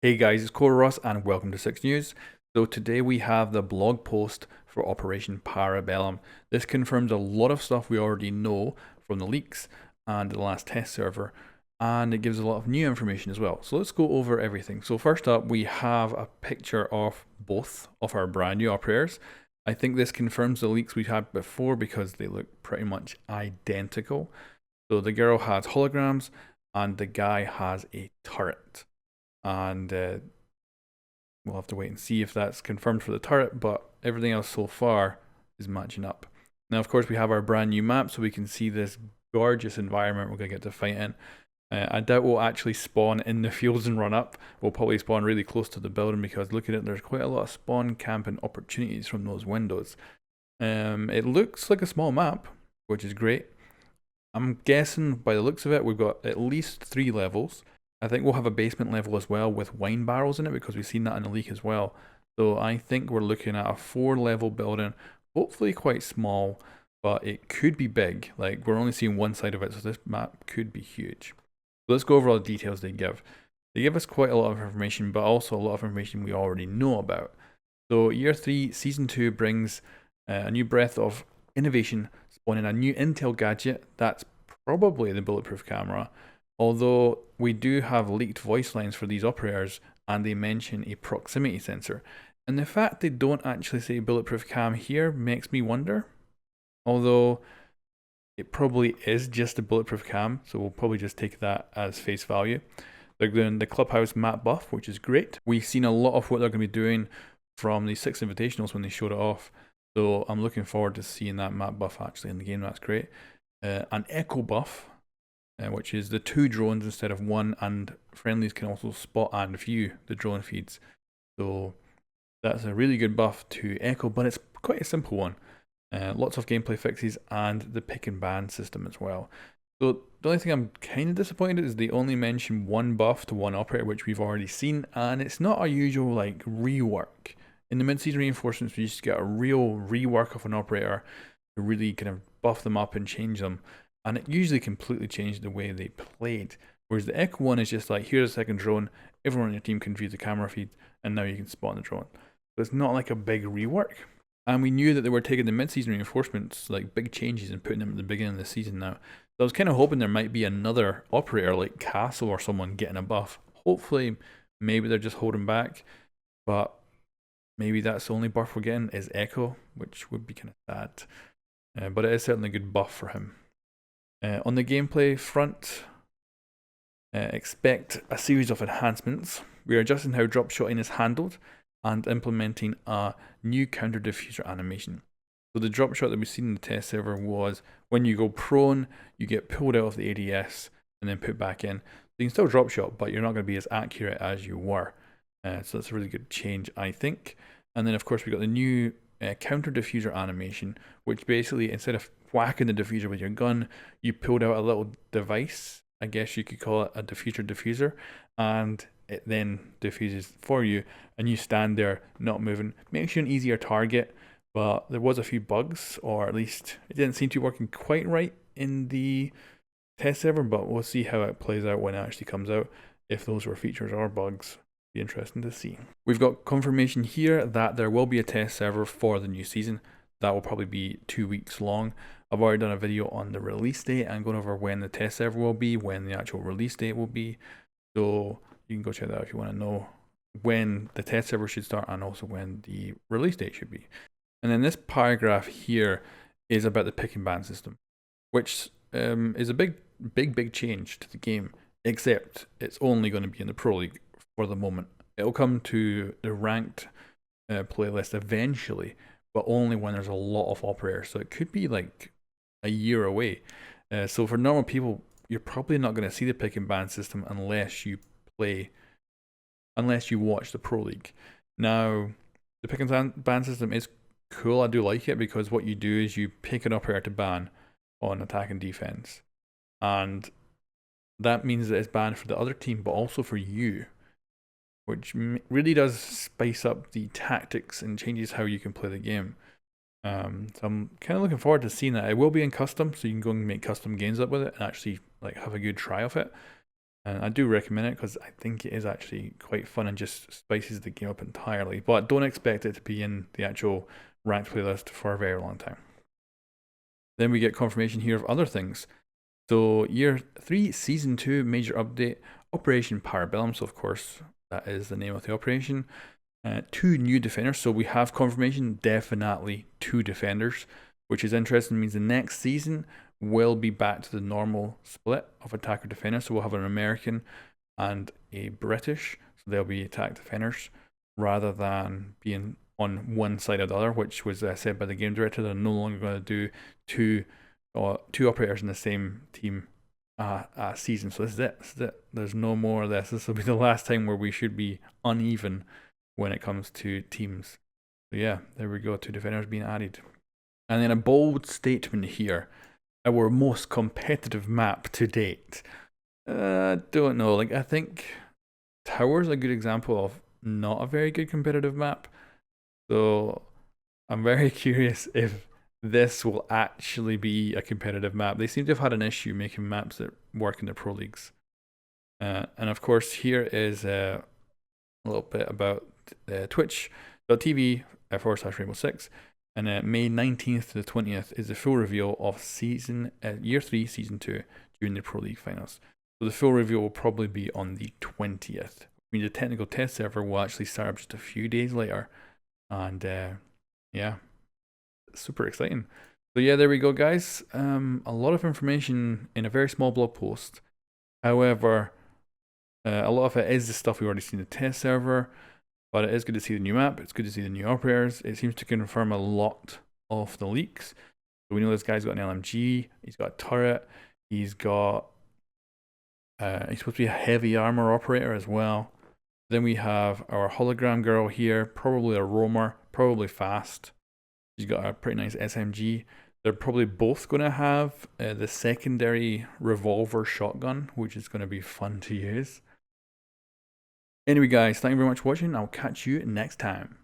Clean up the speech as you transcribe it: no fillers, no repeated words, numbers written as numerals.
Hey guys, it's Cora Ross and welcome to 6 News. So today we have the blog post for Operation Bellum. This confirms a lot of stuff we already know from the leaks and the last test server, and it gives a lot of new information as well. So let's go over everything. So first up, we have a picture of both of our brand new operators. I think this confirms the leaks we had before because they look pretty much identical. So the girl has holograms and the guy has a turret. And we'll have to wait and see if that's confirmed for the turret, but everything else so far is matching up. Now, of course, we have our brand new map, so we can see this gorgeous environment we're going to get to fight in. I doubt we'll actually spawn in the fields and run up. We'll probably spawn really close to the building because look at it, there's quite a lot of spawn camping opportunities from those windows. It looks like a small map, which is great. I'm guessing by the looks of it, we've got at least 3 levels. I think we'll have a basement level as well with wine barrels in it because we've seen that in the leak as well. So I think we're looking at a 4-level building, hopefully quite small, but it could be big. Like, we're only seeing one side of it, so this map could be huge. So let's go over all the details they give. They give us quite a lot of information, but also a lot of information we already know about. So Year 3 Season 2 brings a new breath of innovation, spawning a new intel gadget that's probably the bulletproof camera. Although we do have leaked voice lines for these operators and they mention a proximity sensor. And the fact they don't actually say bulletproof cam here makes me wonder. Although it probably is just a bulletproof cam, so we'll probably just take that as face value. They're doing the clubhouse map buff, which is great. We've seen a lot of what they're going to be doing from the 6 invitationals when they showed it off. So I'm looking forward to seeing that map buff actually in the game. That's great. An echo buff, which is the 2 drones instead of 1, and friendlies can also spot and view the drone feeds. So that's a really good buff to Echo, but it's quite a simple one. Lots of gameplay fixes and the pick and ban system as well. So the only thing I'm kind of disappointed is they only mention 1 buff to 1 operator, which we've already seen, and it's not a usual like rework. In the mid-season reinforcements, we used to get a real rework of an operator to really kind of buff them up and change them. And it usually completely changed the way they played. Whereas the Echo one is just like, here's a second drone, everyone on your team can view the camera feed, and now you can spawn the drone. So it's not like a big rework. And we knew that they were taking the mid-season reinforcements, like big changes, and putting them at the beginning of the season now. So I was kind of hoping there might be another operator like Castle or someone getting a buff. Hopefully, maybe they're just holding back, but maybe that's the only buff we're getting is Echo, which would be kind of sad. But it is certainly a good buff for him. On the gameplay front, expect a series of enhancements. We are adjusting how drop shotting is handled and implementing a new counter diffuser animation. So the drop shot that we've seen in the test server was when you go prone, you get pulled out of the ADS and then put back in. So you can still drop shot, but you're not going to be as accurate as you were. So that's a really good change, I think. And then of course we got the new counter diffuser animation, which basically instead of whacking the diffuser with your gun, you pulled out a little device, I guess you could call it a diffuser, and it then diffuses for you, and you stand there not moving. Makes you an easier target, but there was a few bugs, or at least it didn't seem to be working quite right in the test server, but we'll see how it plays out when it actually comes out, if those were features or bugs. Be interesting to see. We've got confirmation here that there will be a test server for the new season. That will probably be 2 weeks long. I've already done a video on the release date and going over when the test server will be, when the actual release date will be. So you can go check that out if you want to know when the test server should start and also when the release date should be. And then this paragraph here is about the pick and ban system, which is a big change to the game, except it's only going to be in the Pro League for the moment. It'll come to the ranked playlist eventually, but only when there's a lot of operators. So it could be like a year away. So for normal people, you're probably not going to see the pick and ban system unless you watch the Pro League. Now, the pick and ban system is cool. I do like it because what you do is you pick an operator to ban on attack and defense, and that means that it's banned for the other team, but also for you, which really does spice up the tactics and changes how you can play the game. So I'm kind of looking forward to seeing that. It will be in custom, so you can go and make custom games up with it and actually like have a good try of it. And I do recommend it because I think it is actually quite fun and just spices the game up entirely. But don't expect it to be in the actual ranked playlist for a very long time. Then we get confirmation here of other things. So year 3, season 2, major update, Operation Parabellum. So of course that is the name of the operation. 2 new defenders. So we have confirmation, definitely 2 defenders, which is interesting. It means the next season will be back to the normal split of attacker defender. So we'll have an American and a British. So they'll be attack defenders rather than being on one side or the other, which was said by the game director. They're no longer going to do two operators in the same team season. So this is it. This is it. There's no more of this. This will be the last time where we should be uneven when it comes to teams. So yeah, there we go. 2 defenders being added. And then a bold statement here. Our most competitive map to date. Don't know. Like, I think Tower's a good example of not a very good competitive map. So I'm very curious if this will actually be a competitive map. They seem to have had an issue making maps that work in the pro leagues. And of course, here is a little bit about twitch.tv/Rainbow6. And May 19th to the 20th is the full reveal of year 3, season 2 during the Pro League finals. So the full reveal will probably be on the 20th. I mean, the technical test server will actually start up just a few days later. And yeah, super exciting. So yeah, there we go, guys. A lot of information in a very small blog post. However, a lot of it is the stuff we already seen in the test server. But it is good to see the new map. It's good to see the new operators. It seems to confirm a lot of the leaks. So we know this guy's got an LMG. He's got a turret. He's got... he's supposed to be a heavy armor operator as well. Then we have our hologram girl here. Probably a roamer. Probably fast. She's got a pretty nice SMG. They're probably both going to have the secondary revolver shotgun, which is going to be fun to use. Anyway, guys, thank you very much for watching. I'll catch you next time.